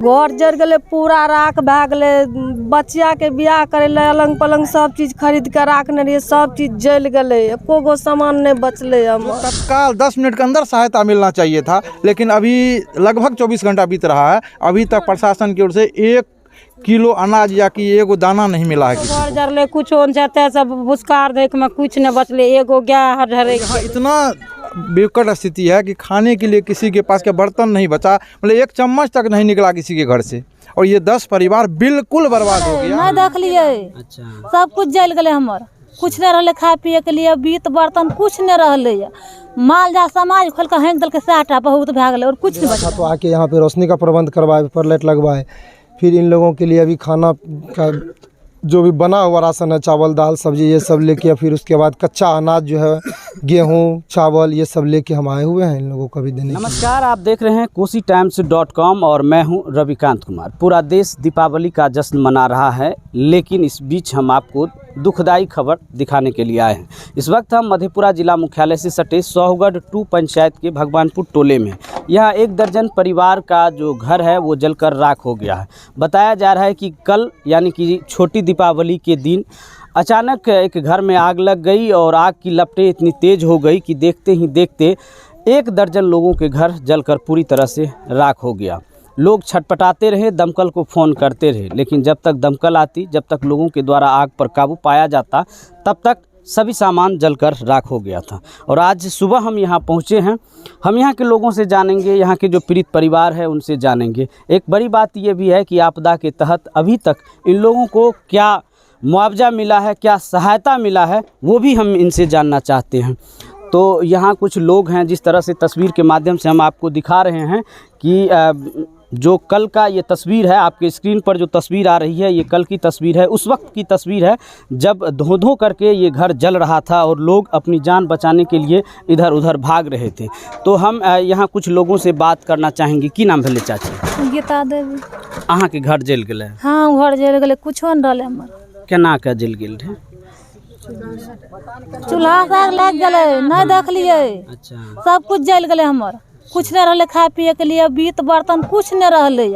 घर जर गले पूरा राख भए गले। बच्चिया के बियाह करे ले अलंग पलंग सब चीज खरीद के राखने रहिए, सब चीज जल गले, एको गो सामान नहीं बचले। तत्काल 10 मिनट के अंदर सहायता मिलना चाहिए था, लेकिन अभी लगभग 24 घंटा बीत रहा है, अभी तक प्रशासन की ओर से 1 किलो अनाज या कि एगो दाना नहीं मिला है। घर जरले कुछ सब भुस्कार देख में कुछ नहीं बचले, एगो गाय हर इतना विकट स्थिति है कि खाने के लिए किसी के पास के बर्तन नहीं बचा, मतलब 1 चम्मच तक नहीं निकला किसी के घर से, और ये 10 परिवार बिल्कुल बर्बाद हो गया। नहीं देख लिए। अच्छा। सब कुछ जल गए हमार, कुछ नहीं रहले खाए पिए के लिए, बीत बर्तन कुछ नहीं रहले। माल जा समाज खोल कर हेंक दल के साटा बहुत भए गए और कुछ नहीं बचा। तो आके यहाँ पे रोशनी का प्रबंध करवाए, पर लाइट लगवाए, फिर इन लोगों के लिए अभी खाना का जो भी बना हुआ राशन है, चावल दाल सब्जी ये सब लेके, फिर उसके बाद कच्चा अनाज जो है गेहूं चावल ये सब लेके हम आए हुए हैं इन लोगों को भी देने। नमस्कार, आप देख रहे हैं KosiTimes.com और मैं हूं रविकांत कुमार। पूरा देश दीपावली का जश्न मना रहा है, लेकिन इस बीच हम आपको दुखदाई खबर दिखाने के लिए आए हैं। इस वक्त हम मधेपुरा जिला मुख्यालय से सटे सोहगढ़ 2 पंचायत के भगवानपुर टोले में। यहाँ 1 दर्जन परिवार का जो घर है वो जलकर राख हो गया है। बताया जा रहा है कि कल यानी कि छोटी दीपावली के दिन अचानक एक घर में आग लग गई और आग की लपटें इतनी तेज़ हो गई कि देखते ही देखते 1 दर्जन लोगों के घर जलकर पूरी तरह से राख हो गया। लोग छटपटाते रहे, दमकल को फ़ोन करते रहे, लेकिन जब तक दमकल आती, जब तक लोगों के द्वारा आग पर काबू पाया जाता, तब तक सभी सामान जलकर राख हो गया था। और आज सुबह हम यहाँ पहुँचे हैं। हम यहाँ के लोगों से जानेंगे, यहाँ के जो पीड़ित परिवार है उनसे जानेंगे। एक बड़ी बात ये भी है कि आपदा के तहत अभी तक इन लोगों को क्या मुआवजा मिला है, क्या सहायता मिला है, वो भी हम इनसे जानना चाहते हैं। तो यहाँ कुछ लोग हैं, जिस तरह से तस्वीर के माध्यम से हम आपको दिखा रहे हैं कि जो कल का ये तस्वीर है, आपके स्क्रीन पर जो तस्वीर आ रही है, ये कल की तस्वीर है, उस वक्त की तस्वीर है जब धो करके ये घर जल रहा था और लोग अपनी जान बचाने के लिए इधर उधर भाग रहे थे। तो हम यहाँ कुछ लोगों से बात करना चाहेंगे। की नाम भेले चाची? गीता देवी। अहाँ के घर जल गए? हाँ, घर जल गए, कुछो नहीं रहले हमर। केना के जल गेल रहे? चूल्हा साग लग गए, नहीं देख लिए। अच्छा। सब कुछ जल गए हमर, कुछ नहीं रहले खाए पिए के लिए, बीत बर्तन कुछ नहीं रहले।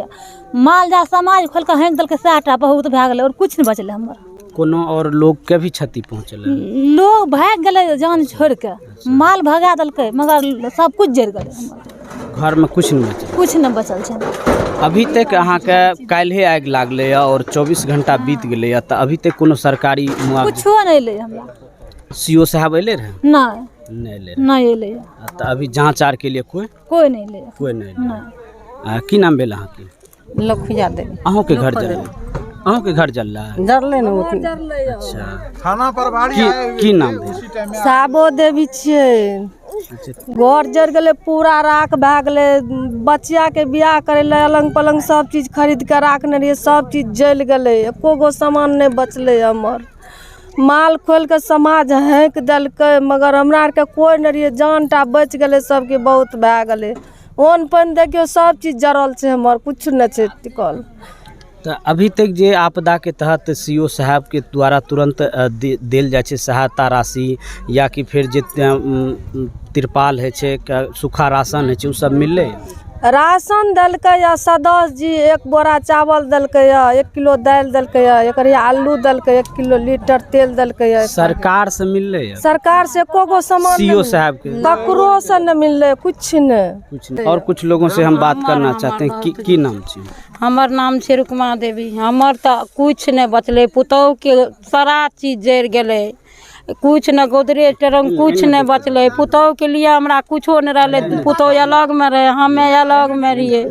माल जा समाज खोल कर हेंक दल के साटा बहुत भए गए और कुछ नहीं बचले हमर। कोनो और लोग के भी क्षति पहुँचल? लोग भाग गए जान छोड़ के, माल भगा दलके, मगर सब कुछ जल गए हमर। घर में कुछ नहीं बचल? कुछ नहीं बचल छै। अभी तक अहाँ के काल्हे आग लागले और 24 घंटा बीत गए, तो अभी तक कोनो सरकारी मुआवजा कुछो नहीं ले हमरा। सीओ साहब अइले रहे? नहीं अइले। तो अभी जांच आर के लिए कोई नहीं ले। कोई नहीं। की नाम भेल अहाँ के? लखुजा देवी। अहों के घर जल? अहों के घर जल रहा है? जरले न होती। अच्छा। थाना प्रभारी की नाम भेल? साबो देवी छियै। घर जर गले पूरा राख भए गले। बच्चिया के बियाह करे ले अलंग पलंग सब चीज खरीद के राखने रहिए, सब चीज जल गले, एको गो सामान नहीं बचले हमर। माल खोल के समाज हेंक दलके, मगर हमरा आर के कोई नहीं रहिए, जान टा बच गले, सबके बहुत भए गले। ओन पन देखियो सब चीज जरल छै हमर, कुछ नहीं छै टिकल। तो अभी तक जे आपदा के तहत सीओ साहब के द्वारा तुरंत देल जाए छे सहायता राशि, या कि फिर जे तिरपाल है छे, सूखा राशन है छे, उ सब मिलले? राशन दलके या सदस्य जी 1 बोरा चावल दलके या 1 किलो दाल दलके या एकरे आलू दलके, 1 किलो लीटर तेल दलके या। सरकार से मिलले? सरकार से एको गो सामान सीओ साहब के ककरो से न मिलले, कुछ नहीं। और कुछ लोगों से हम बात करना चाहते हैं। की नाम छे? हमर नाम छै रुकमा देवी। हमर तो कुछ नहीं बचले, पुतौह के सारा चीज जर गए, कुछ न गोदरेज टरंग कुछ नहीं बचले। पुतौह के लिए हमरा कुछो नहीं रहले, पुतौह अलग में रहे, हमें अलग में रहिए,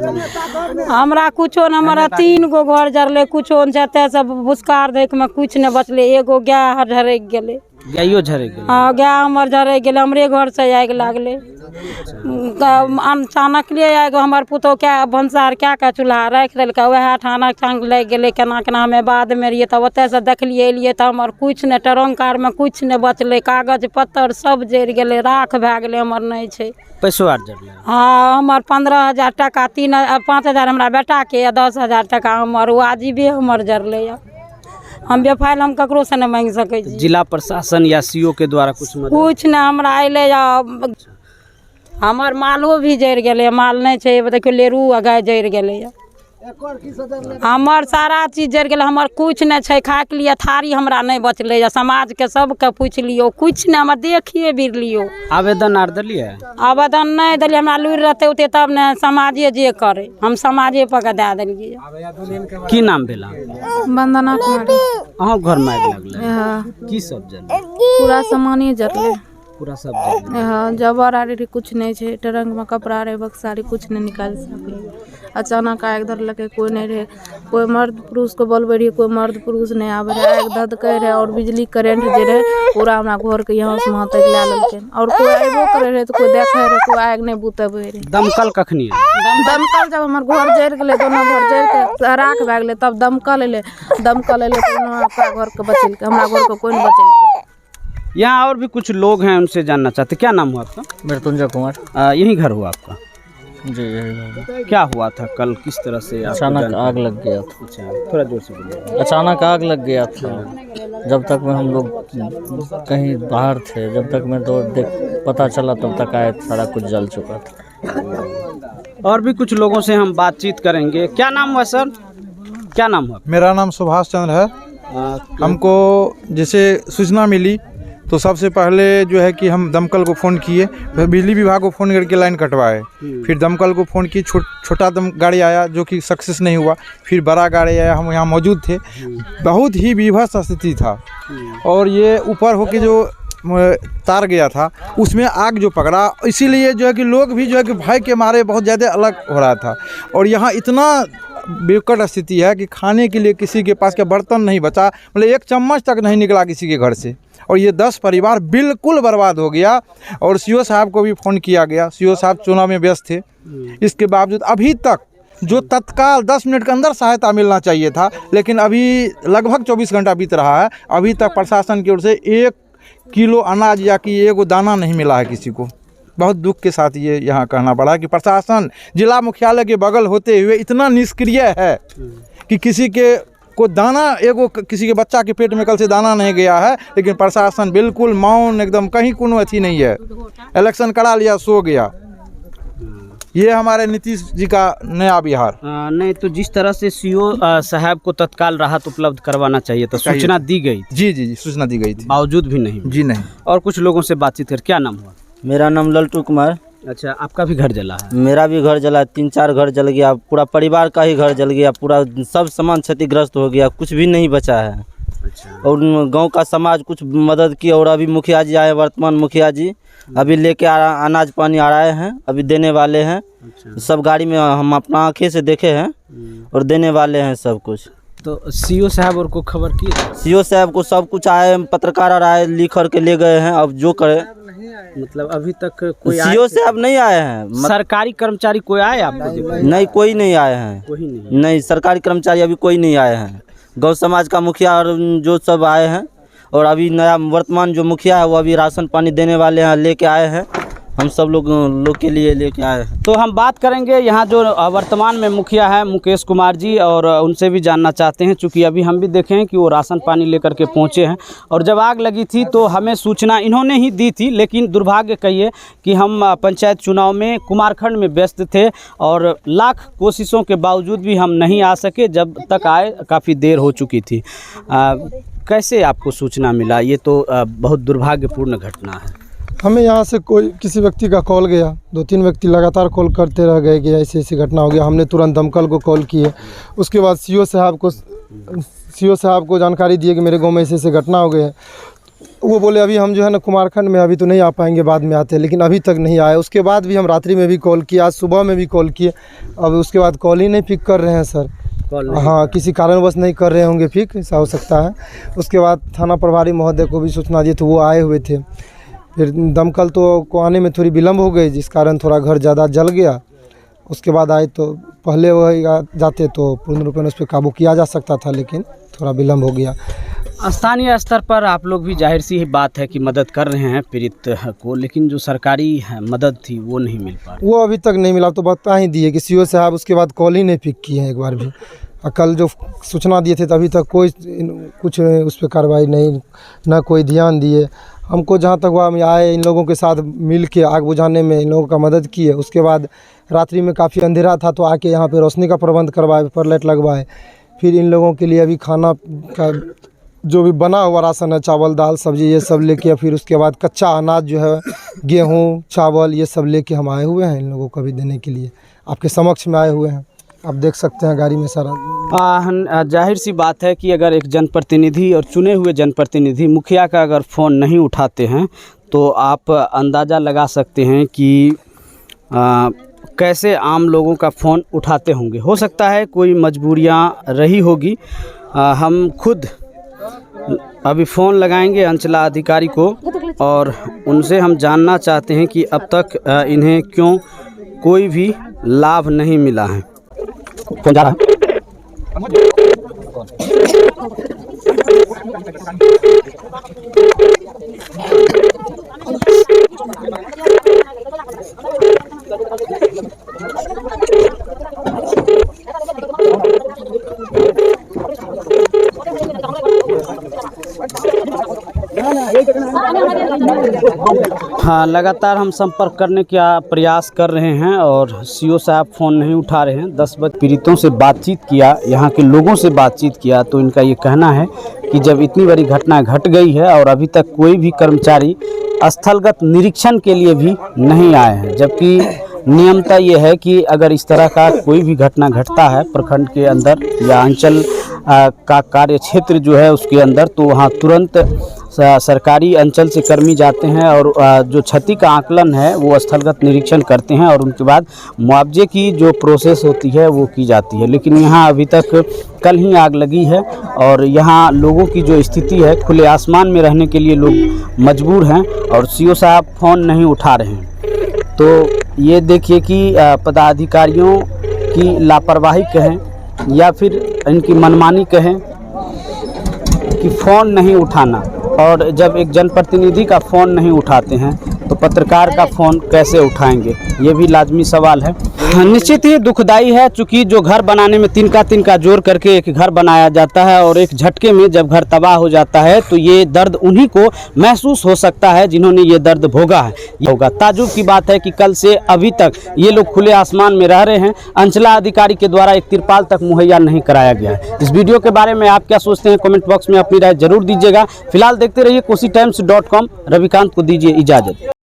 हमरा कुछो न। हमारा 3 गो घर जरले, कुछो न। सब भुस्कार देख में कुछ नहीं बचले, एगो गाय झरक गए। गायो झरक गए? हाँ, गाय हमर झरक गए, हमरे घर से आग लागले। अचानक लिए आगो हमार पुतौह के भंसार क्या चूल्हा रख दिल्क, वह ठाना चांग लग गए, केना केना हमें बाद में रहिए। तब ओते से देखलिए एलिए तो हमार कुछ नहीं, टरंग कार में कुछ नहीं बचले, कागज पत्तर सब जर गए, राख भए गए, हमर नहीं छै। पैसो आर जरले? हाँ, हमार 15,000 टका, 5,000 हमरा बेटा के, 10,000 टका हमर वाजिबे हमर जरले। हम बेफाइल हम ककरो से नहीं मांग सके। जिला प्रशासन या सीओ के द्वारा कुछ नहीं हमरा अइले। हमार मालो भी जर गए, माल नहीं छै, देखियो लेरू गाय जर गए। हमर सारा चीज जरि गेलै, हमर कुछ नहीं छै, खाए के लिए थारी हमरा नहीं बचले। समाज के सबके पूछ लियो, कुछ नहीं, हमर देखिए भी लियो। आवेदन आर दिलिए? आवेदन नहीं दिलिए, हमरा लुरि रहते होते तब ने समाजे जे करे, हम समाजे पर के दे देलिए। की नाम भेला? वंदना कुमारी। अहाँ घर में आग लगले? हाँ, की सब जल? पूरा सामाने जरले। पूरा सब जल? हाँ, जबर आ रही कुछ नहीं छे, ट्रंक में कपड़ा रहे, बक्सारी कुछ नहीं निकाल सके। अचानक आग धरलके, कोई नहीं रहे, कोई मर्द पुरुष को बोलबे रही, कोई मर्द पुरुष नहीं आवे रहे। आग धधके रहे और बिजली करेंट जे रहे पूरा हमरा घर के यहाँ से वहाँ तक ला लेलके। और कोई अयबो करे रहे तो कोई देखे रहे, कोई आग नहीं बुतेबे रहे। दमकल कखनी? दमकल जब हमार घर जर गेले, दोनों घर जर के राख भए गेले, तब दमकल अयले तो अपना घर के बचेलके, हमरा घर के कोई नहीं बचेलके। यहाँ और भी कुछ लोग हैं, उनसे जानना चाहते। क्या नाम हुआ आपका? मृत्युंजय कुमार। यही घर हुआ आपका? जी यही। क्या हुआ था कल, किस तरह से? अचानक आग लग गया था। अच्छा, थोड़ा जोर से बोलिए। अचानक आग लग गया था। जब तक में हम लोग कहीं बाहर थे, जब तक में तो पता चला तब तक आए, सारा कुछ जल चुका था। और भी कुछ लोगों से हम बातचीत करेंगे। क्या नाम हुआ सर? क्या नाम हुआ? मेरा नाम सुभाष चंद्र है। हमको जैसे सूचना मिली तो सबसे पहले जो है कि हम दमकल को फ़ोन किए, फिर बिजली विभाग को फ़ोन करके लाइन कटवाए, फिर दमकल को फ़ोन किए, छोटा गाड़ी आया जो कि सक्सेस नहीं हुआ, फिर बड़ा गाड़ी आया, हम यहाँ मौजूद थे। बहुत ही विभत्स स्थिति था और ये ऊपर होके जो तार गया था उसमें आग जो पकड़ा, इसीलिए जो है कि लोग भी जो है कि भय के मारे बहुत ज़्यादा अलग हो रहा था। और यहाँ इतना विकट स्थिति है कि खाने के लिए किसी के पास का बर्तन नहीं बचा, मतलब एक चम्मच तक नहीं निकला किसी के घर से। और ये 10 परिवार बिल्कुल बर्बाद हो गया। और सीओ साहब को भी फ़ोन किया गया, सीओ साहब चुनाव में व्यस्त थे। इसके बावजूद अभी तक जो तत्काल 10 मिनट के अंदर सहायता मिलना चाहिए था, लेकिन अभी लगभग 24 घंटा बीत रहा है, अभी तक प्रशासन की ओर से 1 किलो अनाज या कि एगो दाना नहीं मिला है किसी को। बहुत दुख के साथ ये यहाँ कहना पड़ा कि प्रशासन जिला मुख्यालय के बगल होते हुए इतना निष्क्रिय है कि किसी के को दाना, एगो किसी के बच्चा के पेट में कल से दाना नहीं गया है, लेकिन प्रशासन बिल्कुल मौन, एकदम कहीं कोनो अथी नहीं है। इलेक्शन करा लिया, सो गया। ये हमारे नीतीश जी का नया बिहार। नहीं तो जिस तरह से सीओ साहब को तत्काल राहत उपलब्ध करवाना चाहिए था, सूचना दी गई थी। जी सूचना दी गई थी, बावजूद भी नहीं। जी नहीं। और कुछ लोगों से बातचीत कर। क्या नाम हुआ? मेरा नाम लल्टू कुमार। अच्छा, आपका भी घर जला है? मेरा भी घर जला, 3-4 घर जल गया, पूरा परिवार का ही घर जल गया, पूरा सब सामान क्षतिग्रस्त हो गया, कुछ भी नहीं बचा है। अच्छा। और गांव का समाज कुछ मदद की, और अभी मुखिया जी आए, वर्तमान मुखिया जी अभी लेके अनाज पानी आ रहे हैं, अभी देने वाले हैं। अच्छा। सब गाड़ी में हम अपना आंखें से देखे हैं और देने वाले हैं सब कुछ। तो सीओ साहब और को खबर की? सीओ साहब को सब कुछ आए, पत्रकार आए, लिख कर के ले गए हैं, अब जो करे। मतलब अभी तक कोई सीओ साहब नहीं आए हैं। सरकारी कर्मचारी कोई आए आपको? नहीं, कोई नहीं आए हैं। कोई नहीं? नहीं, सरकारी कर्मचारी अभी कोई नहीं आए हैं। गौ समाज का मुखिया और जो सब आए हैं, और अभी नया वर्तमान जो मुखिया है वो अभी राशन पानी देने वाले हैं, लेके आए हैं। हम सब लोग के लिए लेके आए हैं। तो हम बात करेंगे यहाँ जो वर्तमान में मुखिया है मुकेश कुमार जी, और उनसे भी जानना चाहते हैं, चूँकि अभी हम भी देखे हैं कि वो राशन पानी लेकर के पहुँचे हैं। और जब आग लगी थी तो हमें सूचना इन्होंने ही दी थी, लेकिन दुर्भाग्य कहिए कि हम पंचायत चुनाव में कुमारखंड में व्यस्त थे और लाख कोशिशों के बावजूद भी हम नहीं आ सके। जब तक आए काफ़ी देर हो चुकी थी। कैसे आपको सूचना मिला? ये तो बहुत दुर्भाग्यपूर्ण घटना है। हमें यहाँ से कोई किसी व्यक्ति का कॉल गया, 2-3 व्यक्ति लगातार कॉल करते रह गए कि ऐसी ऐसी घटना हो गया। हमने तुरंत दमकल को कॉल किए, उसके बाद सीओ साहब को जानकारी दिए कि मेरे गांव में ऐसे ऐसे घटना हो गई है। वो बोले अभी हम जो है ना कुमारखंड में अभी तो नहीं आ पाएंगे, बाद में आते हैं, लेकिन अभी तक नहीं आए। उसके बाद भी हम रात्रि में भी कॉल किए, आज सुबह में भी कॉल किए, अब उसके बाद कॉल ही नहीं पिक कर रहे हैं सर। हाँ, किसी कारणवश नहीं कर रहे होंगे पिक, ऐसा हो सकता है। उसके बाद थाना प्रभारी महोदय को भी सूचना दी तो वो आए हुए थे। फिर दमकल तो को आने में थोड़ी विलम्ब हो गई, जिस कारण थोड़ा घर ज़्यादा जल गया। उसके बाद आए तो पहले वही जाते तो पूर्ण रूप में उस पर काबू किया जा सकता था, लेकिन थोड़ा विलम्ब हो गया। स्थानीय स्तर पर आप लोग भी जाहिर सी ही बात है कि मदद कर रहे हैं पीड़ित को, लेकिन जो सरकारी मदद थी वो नहीं मिल पा रही। वो अभी तक नहीं मिला। तो बता ही दिए कि सीओ साहब उसके बाद कॉल ही नहीं पिक किए हैं एक बार भी। कल जो सूचना दिए थे तभी तक कोई कुछ उस पर कार्रवाई नहीं, ना कोई ध्यान दिए। हमको जहाँ तक हुआ हम आए, इन लोगों के साथ मिल के आग बुझाने में इन लोगों का मदद की है। उसके बाद रात्रि में काफ़ी अंधेरा था तो आके यहाँ पे रोशनी का प्रबंध करवाए, ऊपर लाइट लगवाए। फिर इन लोगों के लिए अभी खाना का जो भी बना हुआ राशन है, चावल दाल सब्जी ये सब लेके, फिर उसके बाद कच्चा अनाज जो है गेहूँ चावल ये सब लेके हम आए हुए हैं इन लोगों को भी देने के लिए। आपके समक्ष में आए हुए हैं, आप देख सकते हैं गाड़ी में सारा। जाहिर सी बात है कि अगर एक जनप्रतिनिधि और चुने हुए जनप्रतिनिधि मुखिया का अगर फ़ोन नहीं उठाते हैं तो आप अंदाज़ा लगा सकते हैं कि कैसे आम लोगों का फ़ोन उठाते होंगे। हो सकता है कोई मजबूरियां रही होगी। हम खुद अभी फ़ोन लगाएंगे अंचला अधिकारी को और उनसे हम जानना चाहते हैं कि अब तक इन्हें क्यों कोई भी लाभ नहीं मिला है। फोन जा रहा है। हाँ, लगातार हम संपर्क करने का प्रयास कर रहे हैं और सीओ साहब फ़ोन नहीं उठा रहे हैं। 10 बजे पीड़ितों से बातचीत किया, यहाँ के लोगों से बातचीत किया तो इनका ये कहना है कि जब इतनी बड़ी घटना घट गई है और अभी तक कोई भी कर्मचारी स्थलगत निरीक्षण के लिए भी नहीं आए हैं, जबकि नियमता ये है कि अगर इस तरह का कोई भी घटना घटता है प्रखंड के अंदर या अंचल का कार्य क्षेत्र जो है उसके अंदर, तो वहाँ तुरंत सरकारी अंचल से कर्मी जाते हैं और जो क्षति का आकलन है वो स्थलगत निरीक्षण करते हैं और उनके बाद मुआवजे की जो प्रोसेस होती है वो की जाती है। लेकिन यहाँ अभी तक कल ही आग लगी है और यहाँ लोगों की जो स्थिति है, खुले आसमान में रहने के लिए लोग मजबूर हैं और सीओ साहब फ़ोन नहीं उठा रहे हैं। तो ये देखिए कि पदाधिकारियों की लापरवाही कहें या फिर इनकी मनमानी कहें कि फ़ोन नहीं उठाना, और जब एक जनप्रतिनिधि का फ़ोन नहीं उठाते हैं तो पत्रकार का फ़ोन कैसे उठाएंगे, ये भी लाजमी सवाल है। निश्चित ही दुखदाई है, चूँकि जो घर बनाने में तिनका जोड़ करके एक घर बनाया जाता है और एक झटके में जब घर तबाह हो जाता है तो ये दर्द उन्हीं को महसूस हो सकता है जिन्होंने ये दर्द भोगा है। ये होगा ताजुब की बात है कि कल से अभी तक ये लोग खुले आसमान में रह रहे हैं, अंचला अधिकारी के द्वारा एक तिरपाल तक मुहैया नहीं कराया गया है। इस वीडियो के बारे में आप क्या सोचते हैं, कमेंट बॉक्स में अपनी राय जरूर दीजिएगा। फिलहाल देखते रहिए KosiTimes.com। रविकांत को दीजिए इजाज़त।